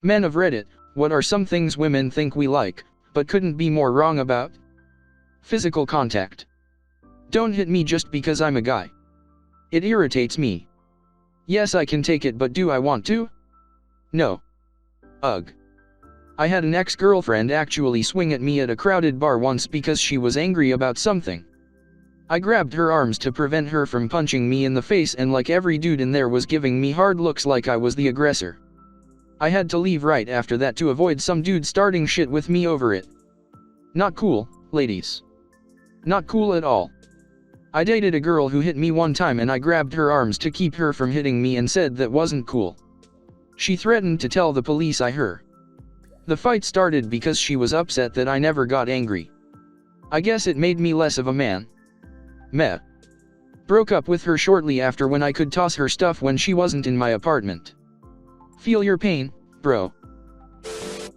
Men of Reddit, what are some things women think we like, but couldn't be more wrong about? Physical contact. Don't hit me just because I'm a guy. It irritates me. Yes, I can take it, but do I want to? No. Ugh. I had an ex-girlfriend actually swing at me at a crowded bar once because she was angry about something. I grabbed her arms to prevent her from punching me in the face, and like every dude in there was giving me hard looks like I was the aggressor. I had to leave right after that to avoid some dude starting shit with me over it. Not cool, ladies. Not cool at all. I dated a girl who hit me one time and I grabbed her arms to keep her from hitting me and said that wasn't cool. She threatened to tell the police I her. The fight started because she was upset that I never got angry. I guess it made me less of a man. Meh. Broke up with her shortly after when I could toss her stuff when she wasn't in my apartment. Feel your pain, bro.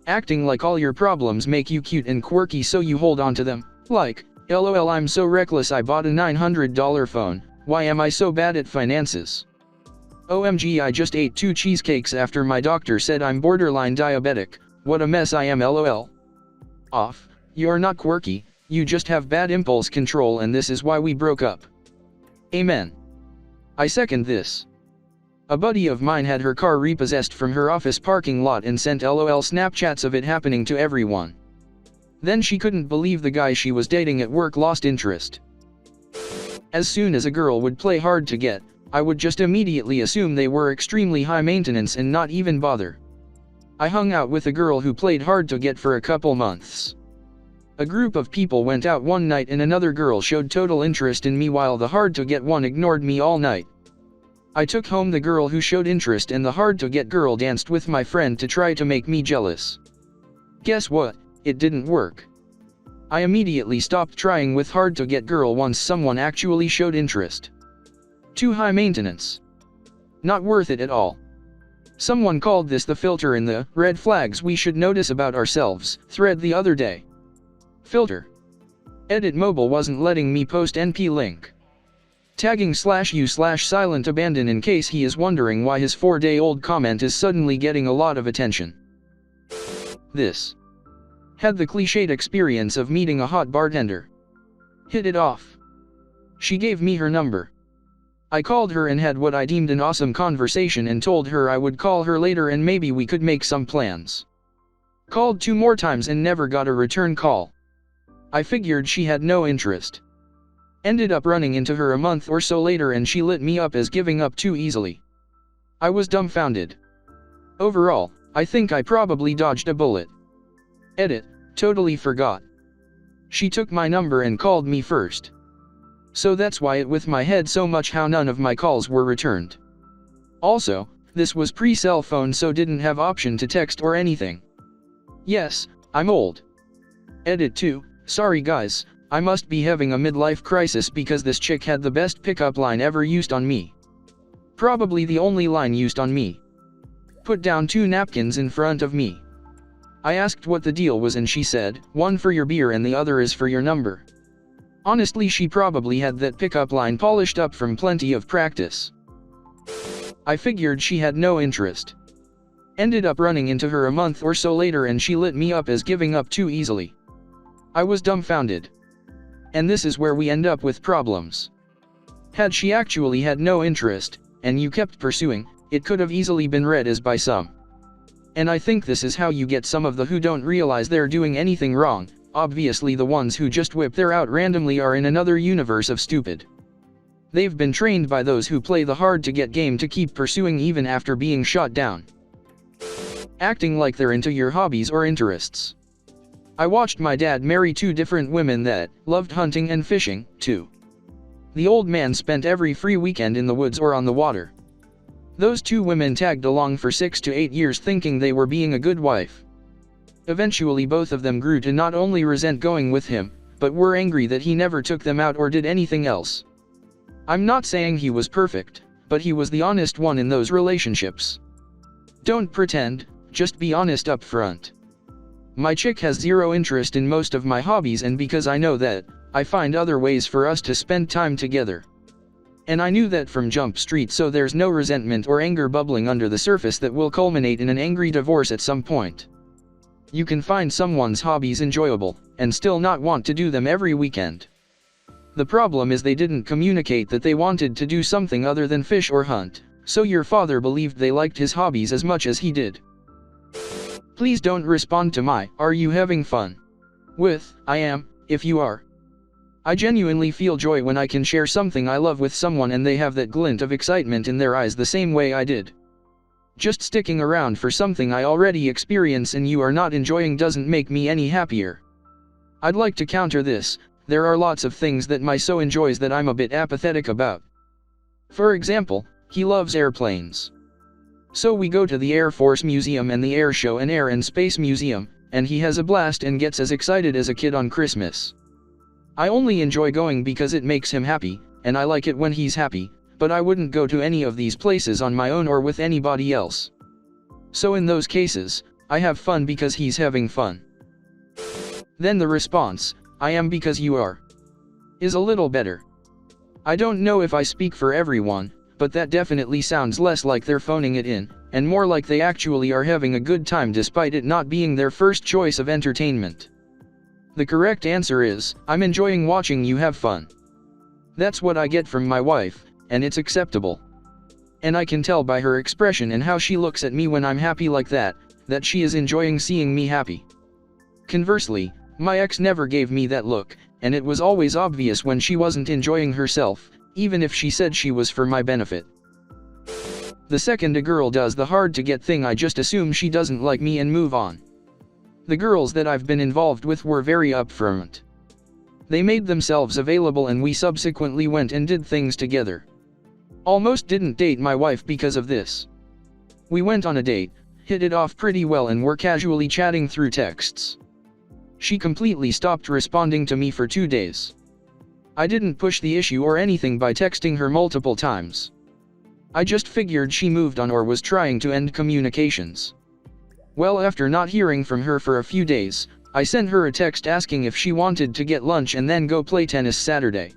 Acting like all your problems make you cute and quirky so you hold on to them, like, LOL, I'm so reckless I bought a $900 phone, why am I so bad at finances? OMG, I just ate 2 cheesecakes after my doctor said I'm borderline diabetic, what a mess I am, LOL. Off, you're not quirky, you just have bad impulse control and this is why we broke up. Amen. I second this. A buddy of mine had her car repossessed from her office parking lot and sent LOL Snapchats of it happening to everyone. Then she couldn't believe the guy she was dating at work lost interest. As soon as a girl would play hard to get, I would just immediately assume they were extremely high maintenance and not even bother. I hung out with a girl who played hard to get for a couple months. A group of people went out one night and another girl showed total interest in me while the hard to get one ignored me all night. I took home the girl who showed interest and the hard to get girl danced with my friend to try to make me jealous. Guess what? It didn't work. I immediately stopped trying with hard to get girl once someone actually showed interest. Too high maintenance. Not worth it at all. Someone called this the filter in the red flags we should notice about ourselves thread the other day. Filter. Edit mobile wasn't letting me post NP link. Tagging /u/silent abandon in case he is wondering why his 4-day-old comment is suddenly getting a lot of attention. This. Had the cliched experience of meeting a hot bartender. Hit it off. She gave me her number. I called her and had what I deemed an awesome conversation and told her I would call her later and maybe we could make some plans. Called 2 more times and never got a return call. I figured she had no interest. Ended up running into her a month or so later and she lit me up as giving up too easily. I was dumbfounded. Overall, I think I probably dodged a bullet. Edit, totally forgot. She took my number and called me first. So that's why it with my head so much how none of my calls were returned. Also, this was pre-cell phone so didn't have option to text or anything. Yes, I'm old. Edit 2, sorry guys, I must be having a midlife crisis because this chick had the best pickup line ever used on me. Probably the only line used on me. Put down 2 napkins in front of me. I asked what the deal was and she said, one for your beer and the other is for your number. Honestly, she probably had that pickup line polished up from plenty of practice. I figured she had no interest. Ended up running into her a month or so later and she lit me up as giving up too easily. I was dumbfounded. And this is where we end up with problems. Had she actually had no interest, and you kept pursuing, it could have easily been read as by some. And I think this is how you get some of the who don't realize they're doing anything wrong. Obviously the ones who just whip their out randomly are in another universe of stupid. They've been trained by those who play the hard to get game to keep pursuing even after being shot down. Acting like they're into your hobbies or interests. I watched my dad marry 2 different women that loved hunting and fishing, too. The old man spent every free weekend in the woods or on the water. Those 2 women tagged along for 6 to 8 years thinking they were being a good wife. Eventually both of them grew to not only resent going with him, but were angry that he never took them out or did anything else. I'm not saying he was perfect, but he was the honest one in those relationships. Don't pretend, just be honest up front. My chick has zero interest in most of my hobbies and because I know that, I find other ways for us to spend time together. And I knew that from Jump Street, so there's no resentment or anger bubbling under the surface that will culminate in an angry divorce at some point. You can find someone's hobbies enjoyable, and still not want to do them every weekend. The problem is they didn't communicate that they wanted to do something other than fish or hunt, so your father believed they liked his hobbies as much as he did. Please don't respond to my, "Are you having fun?" with, "I am, if you are." I genuinely feel joy when I can share something I love with someone and they have that glint of excitement in their eyes the same way I did. Just sticking around for something I already experience and you are not enjoying doesn't make me any happier. I'd like to counter this. There are lots of things that my so enjoys that I'm a bit apathetic about. For example, he loves airplanes. So we go to the Air Force Museum and the Air Show and Air and Space Museum, and he has a blast and gets as excited as a kid on Christmas. I only enjoy going because it makes him happy, and I like it when he's happy, but I wouldn't go to any of these places on my own or with anybody else. So in those cases, I have fun because he's having fun. Then the response, "I am because you are," is a little better. I don't know if I speak for everyone, but that definitely sounds less like they're phoning it in, and more like they actually are having a good time despite it not being their first choice of entertainment. The correct answer is, "I'm enjoying watching you have fun." That's what I get from my wife, and it's acceptable. And I can tell by her expression and how she looks at me when I'm happy like that she is enjoying seeing me happy. Conversely, my ex never gave me that look, and it was always obvious when she wasn't enjoying herself, even if she said she was for my benefit. The second a girl does the hard to get thing, I just assume she doesn't like me and move on. The girls that I've been involved with were very upfront. They made themselves available and we subsequently went and did things together. Almost didn't date my wife because of this. We went on a date, hit it off pretty well and were casually chatting through texts. She completely stopped responding to me for 2 days. I didn't push the issue or anything by texting her multiple times. I just figured she moved on or was trying to end communications. Well, after not hearing from her for a few days, I sent her a text asking if she wanted to get lunch and then go play tennis Saturday.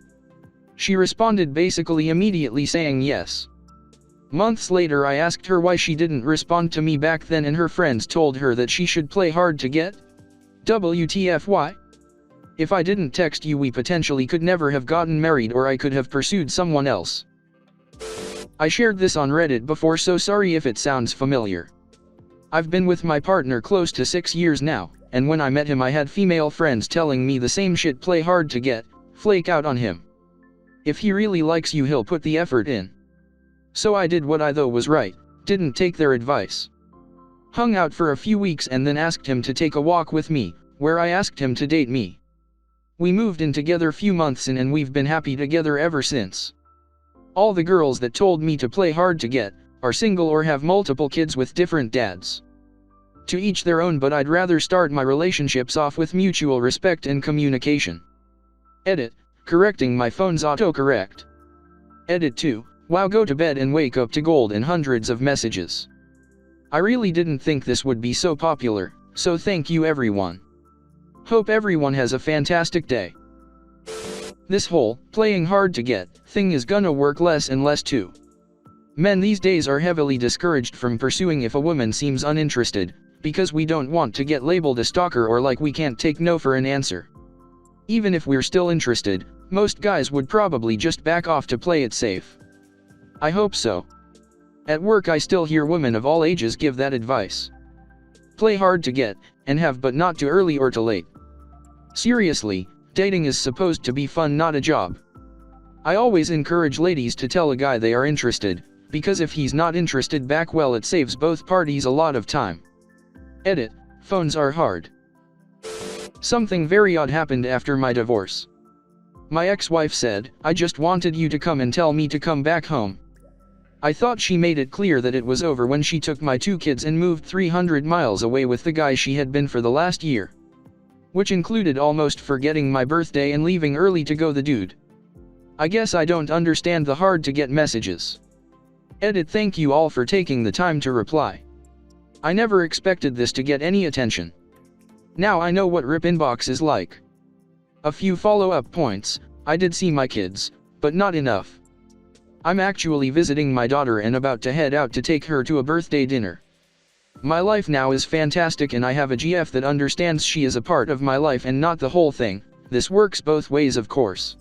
She responded basically immediately saying yes. Months later I asked her why she didn't respond to me back then and her friends told her that she should play hard to get. WTF, why? If I didn't text you we potentially could never have gotten married or I could have pursued someone else. I shared this on Reddit before, so sorry if it sounds familiar. I've been with my partner close to 6 years now, and when I met him I had female friends telling me the same shit: play hard to get, flake out on him. If he really likes you he'll put the effort in. So I did what I thought was right, didn't take their advice. Hung out for a few weeks and then asked him to take a walk with me, where I asked him to date me. We moved in together few months in and we've been happy together ever since. All the girls that told me to play hard to get are single or have multiple kids with different dads. To each their own, but I'd rather start my relationships off with mutual respect and communication. Edit, correcting my phone's autocorrect. Edit 2, wow, go to bed and wake up to gold and hundreds of messages. I really didn't think this would be so popular, so thank you everyone. Hope everyone has a fantastic day. This whole playing hard to get thing is gonna work less and less too. Men these days are heavily discouraged from pursuing if a woman seems uninterested, because we don't want to get labeled a stalker or like we can't take no for an answer. Even if we're still interested, most guys would probably just back off to play it safe. I hope so. At work I still hear women of all ages give that advice. Play hard to get, and have, but not too early or too late. Seriously, dating is supposed to be fun, not a job. I always encourage ladies to tell a guy they are interested, because if he's not interested back, well, it saves both parties a lot of time. Edit, phones are hard. Something very odd happened after my divorce. My ex-wife said, "I just wanted you to come and tell me to come back home." I thought she made it clear that it was over when she took my 2 kids and moved 300 miles away with the guy she had been for the last year. Which included almost forgetting my birthday and leaving early to go the dude. I guess I don't understand the hard to get messages. Edit, thank you all for taking the time to reply. I never expected this to get any attention. Now I know what rip inbox is like. A few follow-up points, I did see my kids, but not enough. I'm actually visiting my daughter and about to head out to take her to a birthday dinner. My life now is fantastic and I have a GF that understands she is a part of my life and not the whole thing. This works both ways, of course.